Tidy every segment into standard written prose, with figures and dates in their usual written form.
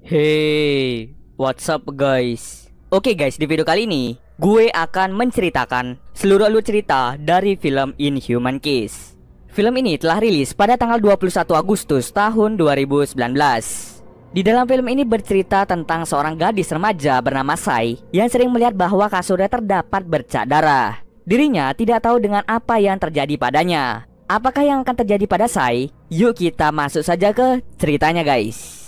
Hey, what's up guys? Oke guys, di video kali ini gue akan menceritakan seluruh alur cerita dari film Inhuman Kiss. Film ini telah rilis pada tanggal 21 Agustus tahun 2019. Di dalam film ini bercerita tentang seorang gadis remaja bernama Sai yang sering melihat bahwa kasurnya terdapat bercak darah. Dirinya tidak tahu dengan apa yang terjadi padanya. Apakah yang akan terjadi pada Sai? Yuk kita masuk saja ke ceritanya guys.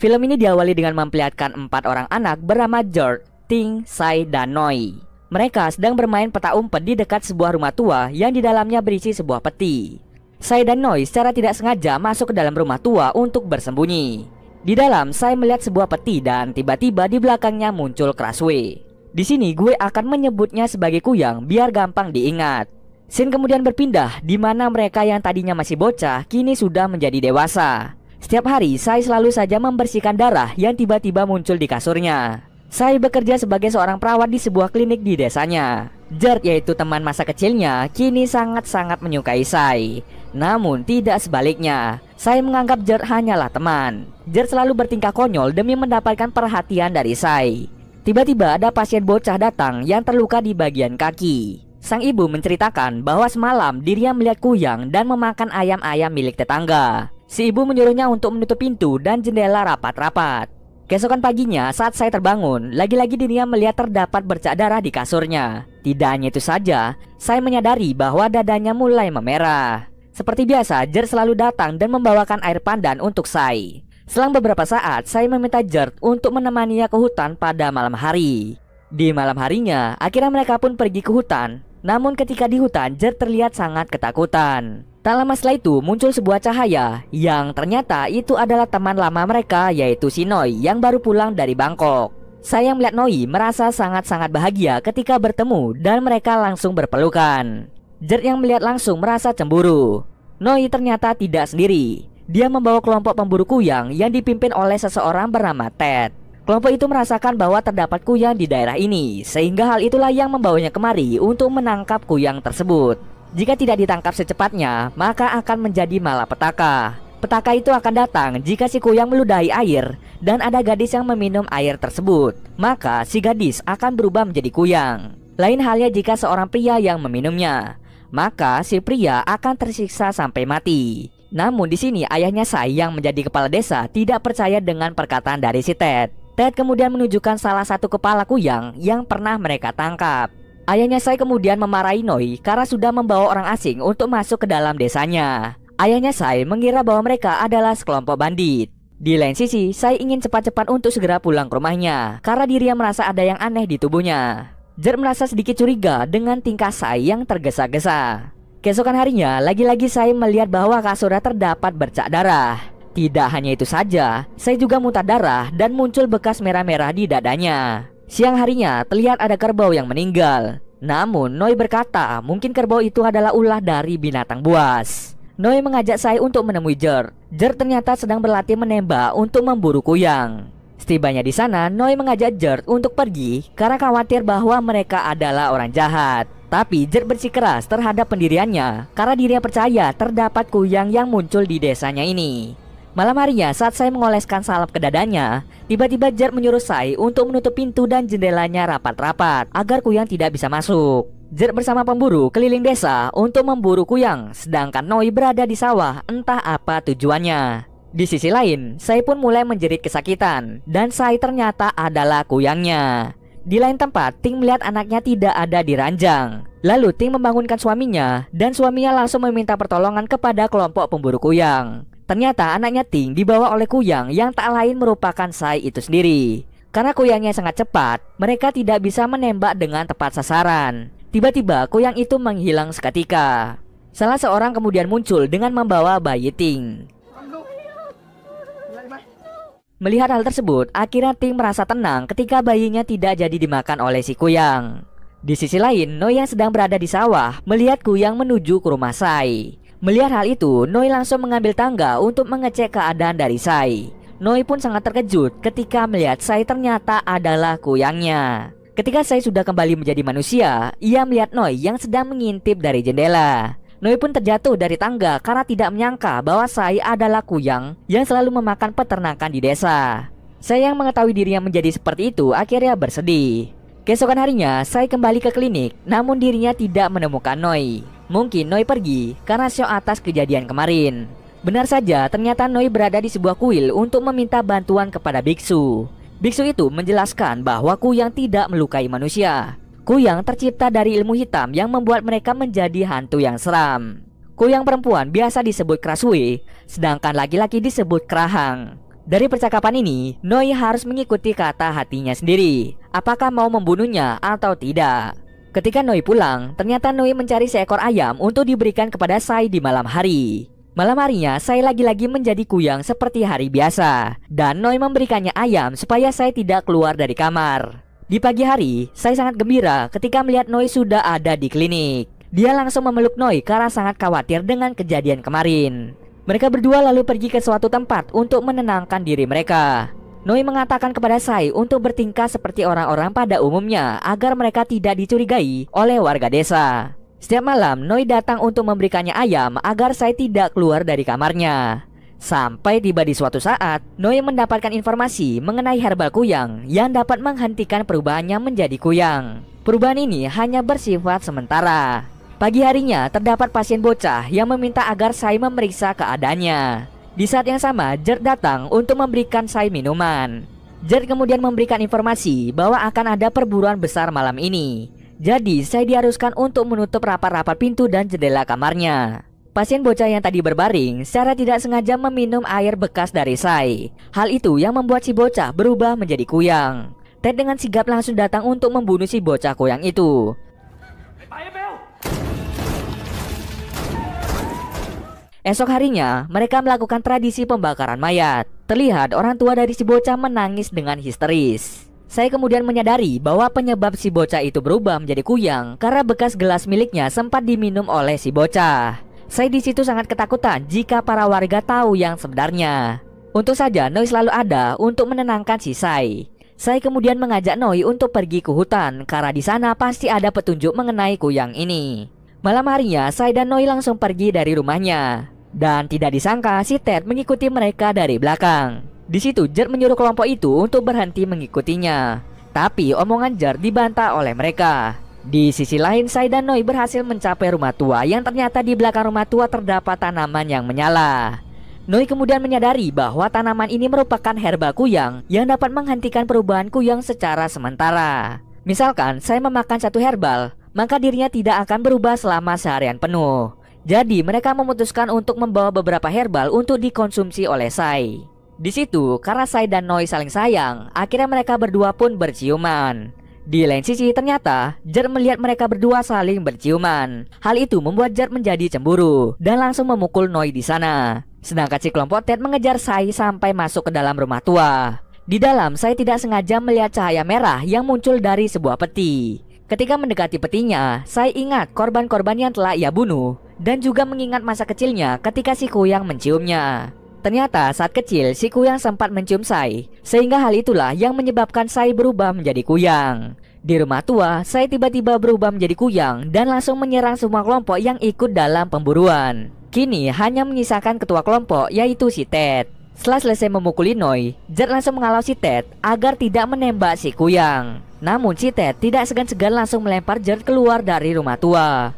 Film ini diawali dengan memperlihatkan 4 orang anak bernama George, Ting, Sai, dan Noi. Mereka sedang bermain peta umpet di dekat sebuah rumah tua yang di dalamnya berisi sebuah peti. Sai dan Noi secara tidak sengaja masuk ke dalam rumah tua untuk bersembunyi. Di dalam, Sai melihat sebuah peti dan tiba-tiba di belakangnya muncul Kraswe. Di sini gue akan menyebutnya sebagai Kuyang biar gampang diingat. Scene kemudian berpindah di mana mereka yang tadinya masih bocah kini sudah menjadi dewasa. Setiap hari Sai selalu saja membersihkan darah yang tiba-tiba muncul di kasurnya. Sai bekerja sebagai seorang perawat di sebuah klinik di desanya. Gert, yaitu teman masa kecilnya, kini sangat-sangat menyukai Sai. Namun tidak sebaliknya, Sai menganggap Gert hanyalah teman. Gert selalu bertingkah konyol demi mendapatkan perhatian dari Sai. Tiba-tiba ada pasien bocah datang yang terluka di bagian kaki. Sang ibu menceritakan bahwa semalam dirinya melihat Kuyang dan memakan ayam-ayam milik tetangga. Si ibu menyuruhnya untuk menutup pintu dan jendela rapat-rapat. Keesokan paginya saat saya terbangun, lagi-lagi dirinya melihat terdapat bercak darah di kasurnya. Tidak hanya itu saja, saya menyadari bahwa dadanya mulai memerah. Seperti biasa, Gert selalu datang dan membawakan air pandan untuk Sai. Selang beberapa saat, saya meminta Gert untuk menemaninya ke hutan pada malam hari. Di malam harinya, akhirnya mereka pun pergi ke hutan. Namun ketika di hutan, Gert terlihat sangat ketakutan. Tak lama setelah itu muncul sebuah cahaya yang ternyata itu adalah teman lama mereka, yaitu si Noi yang baru pulang dari Bangkok. Saya yang melihat Noi merasa sangat-sangat bahagia ketika bertemu dan mereka langsung berpelukan. Gert yang melihat langsung merasa cemburu. Noi ternyata tidak sendiri. Dia membawa kelompok pemburu Kuyang yang dipimpin oleh seseorang bernama Ted. Kelompok itu merasakan bahwa terdapat Kuyang di daerah ini, sehingga hal itulah yang membawanya kemari untuk menangkap Kuyang tersebut. Jika tidak ditangkap secepatnya, maka akan menjadi malapetaka. Petaka itu akan datang jika si Kuyang meludahi air dan ada gadis yang meminum air tersebut. Maka si gadis akan berubah menjadi Kuyang. Lain halnya jika seorang pria yang meminumnya, maka si pria akan tersiksa sampai mati. Namun di sini ayahnya Sai yang menjadi kepala desa tidak percaya dengan perkataan dari si Ted. Ted kemudian menunjukkan salah satu kepala Kuyang yang pernah mereka tangkap. Ayahnya Sai kemudian memarahi Noi karena sudah membawa orang asing untuk masuk ke dalam desanya. Ayahnya Sai mengira bahwa mereka adalah sekelompok bandit. Di lain sisi, Sai ingin cepat-cepat untuk segera pulang ke rumahnya karena dirinya merasa ada yang aneh di tubuhnya. Gert merasa sedikit curiga dengan tingkah Sai yang tergesa-gesa. Keesokan harinya, lagi-lagi Sai melihat bahwa kasurnya terdapat bercak darah. Tidak hanya itu saja, Sai juga muntah darah dan muncul bekas merah-merah di dadanya. Siang harinya terlihat ada kerbau yang meninggal. Namun Noi berkata mungkin kerbau itu adalah ulah dari binatang buas. Noi mengajak Sai untuk menemui Gert. Gert ternyata sedang berlatih menembak untuk memburu Kuyang. Setibanya di sana, Noi mengajak Gert untuk pergi karena khawatir bahwa mereka adalah orang jahat. Tapi Gert bersikeras terhadap pendiriannya karena dirinya percaya terdapat Kuyang yang muncul di desanya ini. Malam harinya saat Sai mengoleskan salep ke dadanya, tiba-tiba Gert menyuruh Sai untuk menutup pintu dan jendelanya rapat-rapat agar Kuyang tidak bisa masuk. Gert bersama pemburu keliling desa untuk memburu Kuyang, sedangkan Noi berada di sawah entah apa tujuannya. Di sisi lain, Sai pun mulai menjerit kesakitan dan Sai ternyata adalah Kuyangnya. Di lain tempat, Ting melihat anaknya tidak ada di ranjang. Lalu Ting membangunkan suaminya dan suaminya langsung meminta pertolongan kepada kelompok pemburu Kuyang. Ternyata anaknya Ting dibawa oleh Kuyang yang tak lain merupakan Sai itu sendiri. Karena Kuyangnya sangat cepat, mereka tidak bisa menembak dengan tepat sasaran. Tiba-tiba Kuyang itu menghilang seketika. Salah seorang kemudian muncul dengan membawa bayi Ting. Melihat hal tersebut, akhirnya Ting merasa tenang ketika bayinya tidak jadi dimakan oleh si Kuyang. Di sisi lain, Noi yang sedang berada di sawah melihat Kuyang menuju ke rumah Sai. Melihat hal itu, Noi langsung mengambil tangga untuk mengecek keadaan dari Sai. Noi pun sangat terkejut ketika melihat Sai ternyata adalah Kuyangnya. Ketika Sai sudah kembali menjadi manusia, ia melihat Noi yang sedang mengintip dari jendela. Noi pun terjatuh dari tangga karena tidak menyangka bahwa Sai adalah Kuyang yang selalu memakan peternakan di desa. Saya yang mengetahui dirinya menjadi seperti itu akhirnya bersedih. Keesokan harinya, saya kembali ke klinik, namun dirinya tidak menemukan Noi. Mungkin Noi pergi karena shock atas kejadian kemarin. Benar saja, ternyata Noi berada di sebuah kuil untuk meminta bantuan kepada biksu. Biksu itu menjelaskan bahwa kuyang tidak melukai manusia. Kuyang tercipta dari ilmu hitam yang membuat mereka menjadi hantu yang seram. Kuyang perempuan biasa disebut Krasue, sedangkan laki-laki disebut Krahang. Dari percakapan ini, Noi harus mengikuti kata hatinya sendiri, apakah mau membunuhnya atau tidak. Ketika Noi pulang, ternyata Noi mencari seekor ayam untuk diberikan kepada Sai di malam hari. Malam harinya, Sai lagi-lagi menjadi kuyang seperti hari biasa, dan Noi memberikannya ayam supaya Sai tidak keluar dari kamar. Di pagi hari, Sai sangat gembira ketika melihat Noi sudah ada di klinik. Dia langsung memeluk Noi karena sangat khawatir dengan kejadian kemarin. Mereka berdua lalu pergi ke suatu tempat untuk menenangkan diri mereka. Noi mengatakan kepada Sai untuk bertingkah seperti orang-orang pada umumnya agar mereka tidak dicurigai oleh warga desa. Setiap malam, Noi datang untuk memberikannya ayam agar Sai tidak keluar dari kamarnya. Sampai tiba di suatu saat, Noi mendapatkan informasi mengenai herbal kuyang yang dapat menghentikan perubahannya menjadi kuyang. Perubahan ini hanya bersifat sementara. Pagi harinya, terdapat pasien bocah yang meminta agar Sai memeriksa keadaannya. Di saat yang sama, Jerd datang untuk memberikan Sai minuman. Jerd kemudian memberikan informasi bahwa akan ada perburuan besar malam ini. Jadi, Sai diharuskan untuk menutup rapat-rapat pintu dan jendela kamarnya. Pasien bocah yang tadi berbaring secara tidak sengaja meminum air bekas dari Sai. Hal itu yang membuat si bocah berubah menjadi kuyang. Ted dengan sigap langsung datang untuk membunuh si bocah kuyang itu. Esok harinya, mereka melakukan tradisi pembakaran mayat. Terlihat orang tua dari si bocah menangis dengan histeris. Saya kemudian menyadari bahwa penyebab si bocah itu berubah menjadi kuyang karena bekas gelas miliknya sempat diminum oleh si bocah. Saya di situ sangat ketakutan jika para warga tahu yang sebenarnya. Untung saja Noi selalu ada untuk menenangkan si Sai. Saya kemudian mengajak Noi untuk pergi ke hutan karena di sana pasti ada petunjuk mengenai kuyang ini. Malam harinya, Sai dan Noi langsung pergi dari rumahnya. Dan tidak disangka si Ted mengikuti mereka dari belakang. Di situ Jerd menyuruh kelompok itu untuk berhenti mengikutinya. Tapi omongan Jerd dibantah oleh mereka. Di sisi lain, Sai dan Noi berhasil mencapai rumah tua yang ternyata di belakang rumah tua terdapat tanaman yang menyala. Noi kemudian menyadari bahwa tanaman ini merupakan herba kuyang yang dapat menghentikan perubahan kuyang secara sementara. Misalkan saya memakan satu herbal, maka dirinya tidak akan berubah selama seharian penuh. Jadi mereka memutuskan untuk membawa beberapa herbal untuk dikonsumsi oleh Sai. Di situ, karena Sai dan Noi saling sayang, akhirnya mereka berdua pun berciuman. Di lain sisi ternyata Jerd melihat mereka berdua saling berciuman. Hal itu membuat Jerd menjadi cemburu dan langsung memukul Noi di sana. Sedangkan si kelompok Ted mengejar Sai sampai masuk ke dalam rumah tua. Di dalam, Sai tidak sengaja melihat cahaya merah yang muncul dari sebuah peti. Ketika mendekati petinya, Sai ingat korban-korban yang telah ia bunuh dan juga mengingat masa kecilnya ketika si kuyang menciumnya. Ternyata saat kecil si kuyang sempat mencium Sai, sehingga hal itulah yang menyebabkan Sai berubah menjadi kuyang. Di rumah tua, Sai tiba-tiba berubah menjadi kuyang dan langsung menyerang semua kelompok yang ikut dalam pemburuan. Kini hanya menyisakan ketua kelompok, yaitu si Ted. Setelah selesai memukuli Noi, Jerd langsung menghalau si Ted agar tidak menembak si kuyang. Namun si Ted tidak segan-segan langsung melempar Jerd keluar dari rumah tua.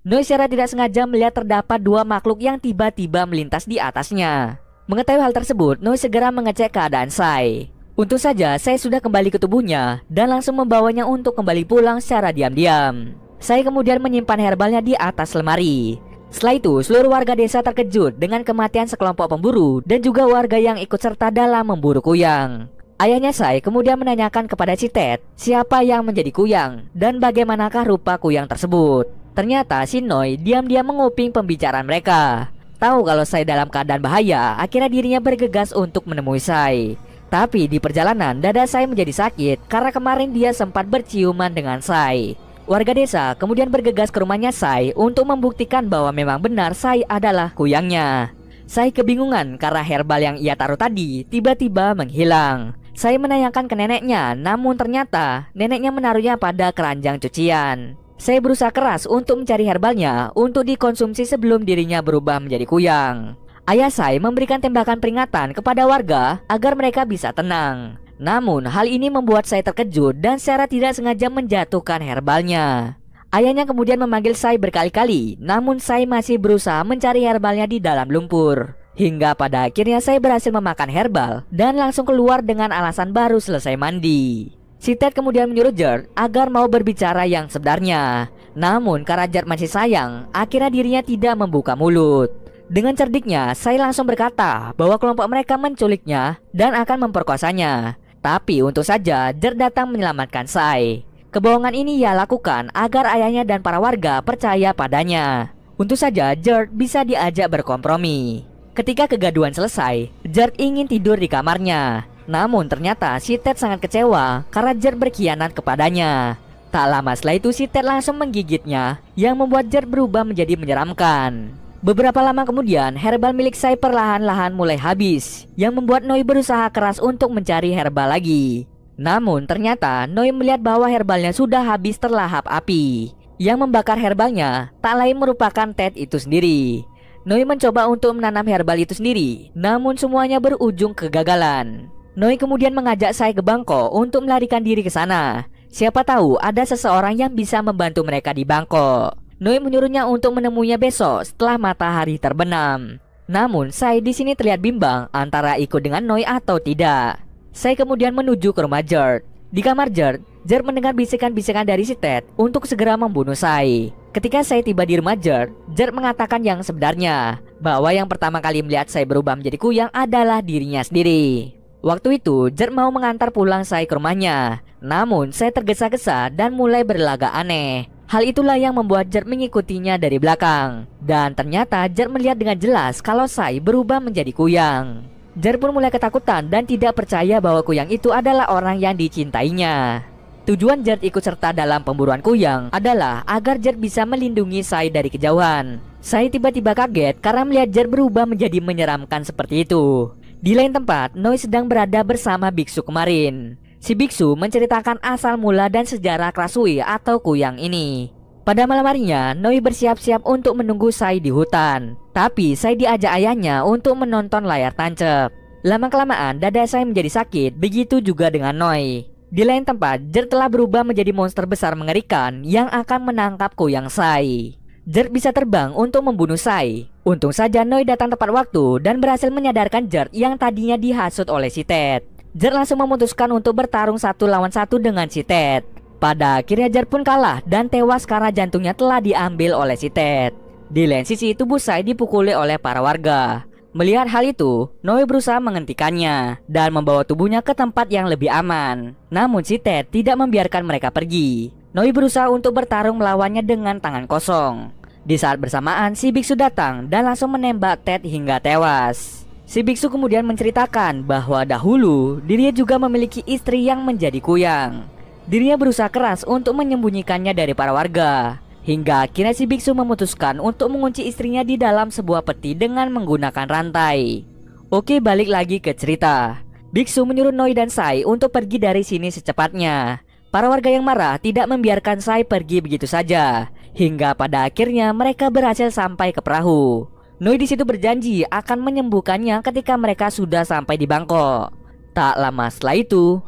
Noi secara tidak sengaja melihat terdapat dua makhluk yang tiba-tiba melintas di atasnya. Mengetahui hal tersebut, Noi segera mengecek keadaan Sai. Untung saja Sai sudah kembali ke tubuhnya dan langsung membawanya untuk kembali pulang secara diam-diam. Sai kemudian menyimpan herbalnya di atas lemari. Setelah itu, seluruh warga desa terkejut dengan kematian sekelompok pemburu dan juga warga yang ikut serta dalam memburu kuyang. Ayahnya Sai kemudian menanyakan kepada si Ted siapa yang menjadi kuyang dan bagaimanakah rupa kuyang tersebut. Ternyata si Noi diam-diam menguping pembicaraan mereka. Tahu kalau Sai dalam keadaan bahaya, akhirnya dirinya bergegas untuk menemui Sai. Tapi di perjalanan, dada Sai menjadi sakit karena kemarin dia sempat berciuman dengan Sai. Warga desa kemudian bergegas ke rumahnya Sai untuk membuktikan bahwa memang benar Sai adalah kuyangnya. Sai kebingungan karena herbal yang ia taruh tadi tiba-tiba menghilang. Sai menanyakan ke neneknya, namun ternyata neneknya menaruhnya pada keranjang cucian. Saya berusaha keras untuk mencari herbalnya untuk dikonsumsi sebelum dirinya berubah menjadi kuyang. Ayah Sai memberikan tembakan peringatan kepada warga agar mereka bisa tenang. Namun hal ini membuat Sai terkejut dan secara tidak sengaja menjatuhkan herbalnya. Ayahnya kemudian memanggil Sai berkali-kali, namun Sai masih berusaha mencari herbalnya di dalam lumpur. Hingga pada akhirnya Sai berhasil memakan herbal dan langsung keluar dengan alasan baru selesai mandi. Si Ted kemudian menyuruh Gert agar mau berbicara yang sebenarnya. Namun karena Gert masih sayang, akhirnya dirinya tidak membuka mulut. Dengan cerdiknya, Sai langsung berkata bahwa kelompok mereka menculiknya dan akan memperkosanya. Tapi untung saja Gert datang menyelamatkan Sai. Kebohongan ini ia lakukan agar ayahnya dan para warga percaya padanya. Untung saja Gert bisa diajak berkompromi. Ketika kegaduhan selesai, Gert ingin tidur di kamarnya. Namun ternyata si Ted sangat kecewa karena Gert berkhianat kepadanya. Tak lama setelah itu si Ted langsung menggigitnya, yang membuat Gert berubah menjadi menyeramkan. Beberapa lama kemudian, herbal milik Sai perlahan-lahan mulai habis, yang membuat Noi berusaha keras untuk mencari herbal lagi. Namun ternyata Noi melihat bahwa herbalnya sudah habis terlahap api. Yang membakar herbalnya tak lain merupakan Ted itu sendiri. Noi mencoba untuk menanam herbal itu sendiri, namun semuanya berujung kegagalan. Noi kemudian mengajak Sai ke Bangkok untuk melarikan diri ke sana. Siapa tahu ada seseorang yang bisa membantu mereka di Bangkok. Noi menyuruhnya untuk menemuinya besok setelah matahari terbenam. Namun Sai di sini terlihat bimbang antara ikut dengan Noi atau tidak. Sai kemudian menuju ke rumah Gert. Di kamar Gert mendengar bisikan-bisikan dari si Ted untuk segera membunuh Sai. Ketika Sai tiba di rumah Gert mengatakan yang sebenarnya, bahwa yang pertama kali melihat Sai berubah menjadi kuyang adalah dirinya sendiri. Waktu itu Gert mau mengantar pulang Sai ke rumahnya. Namun Sai tergesa-gesa dan mulai berlagak aneh. Hal itulah yang membuat Gert mengikutinya dari belakang. Dan ternyata Gert melihat dengan jelas kalau Sai berubah menjadi kuyang. Gert pun mulai ketakutan dan tidak percaya bahwa kuyang itu adalah orang yang dicintainya. Tujuan Gert ikut serta dalam pemburuan kuyang adalah agar Gert bisa melindungi Sai dari kejauhan. Sai tiba-tiba kaget karena melihat Gert berubah menjadi menyeramkan seperti itu. Di lain tempat, Noi sedang berada bersama biksu kemarin. Si biksu menceritakan asal mula dan sejarah Krasui atau kuyang ini. Pada malam harinya, Noi bersiap-siap untuk menunggu Sai di hutan. Tapi Sai diajak ayahnya untuk menonton layar tancap. Lama-kelamaan dada Sai menjadi sakit, begitu juga dengan Noi. Di lain tempat, Gert telah berubah menjadi monster besar mengerikan yang akan menangkap kuyang Sai. Gert bisa terbang untuk membunuh Sai. Untung saja Noi datang tepat waktu dan berhasil menyadarkan Gert yang tadinya dihasut oleh si Ted. Gert langsung memutuskan untuk bertarung 1 lawan 1 dengan si Ted. Pada akhirnya Gert pun kalah dan tewas karena jantungnya telah diambil oleh si Ted. Di lain sisi tubuh Sai dipukuli oleh para warga. Melihat hal itu, Noi berusaha menghentikannya dan membawa tubuhnya ke tempat yang lebih aman. Namun si Ted tidak membiarkan mereka pergi. Noi berusaha untuk bertarung melawannya dengan tangan kosong. Di saat bersamaan si biksu datang dan langsung menembak Ted hingga tewas. Si biksu kemudian menceritakan bahwa dahulu dirinya juga memiliki istri yang menjadi kuyang. Dirinya berusaha keras untuk menyembunyikannya dari para warga. Hingga akhirnya si biksu memutuskan untuk mengunci istrinya di dalam sebuah peti dengan menggunakan rantai. Oke, balik lagi ke cerita. Biksu menyuruh Noi dan Sai untuk pergi dari sini secepatnya. Para warga yang marah tidak membiarkan Sai pergi begitu saja. Hingga pada akhirnya mereka berhasil sampai ke perahu. Noi di situ berjanji akan menyembuhkannya ketika mereka sudah sampai di Bangkok. Tak lama setelah itu,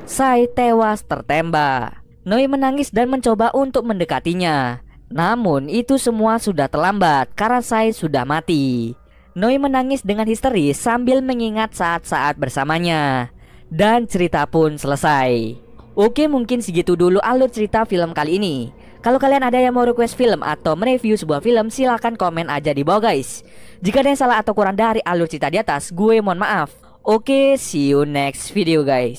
Sai tewas tertembak. Noi menangis dan mencoba untuk mendekatinya. Namun itu semua sudah terlambat karena Sai sudah mati. Noi menangis dengan histeris sambil mengingat saat-saat bersamanya. Dan cerita pun selesai. Oke, mungkin segitu dulu alur cerita film kali ini. Kalau kalian ada yang mau request film atau mereview sebuah film, silahkan komen aja di bawah guys. Jika ada yang salah atau kurang dari alur cerita di atas, gue mohon maaf. Oke, see you next video guys.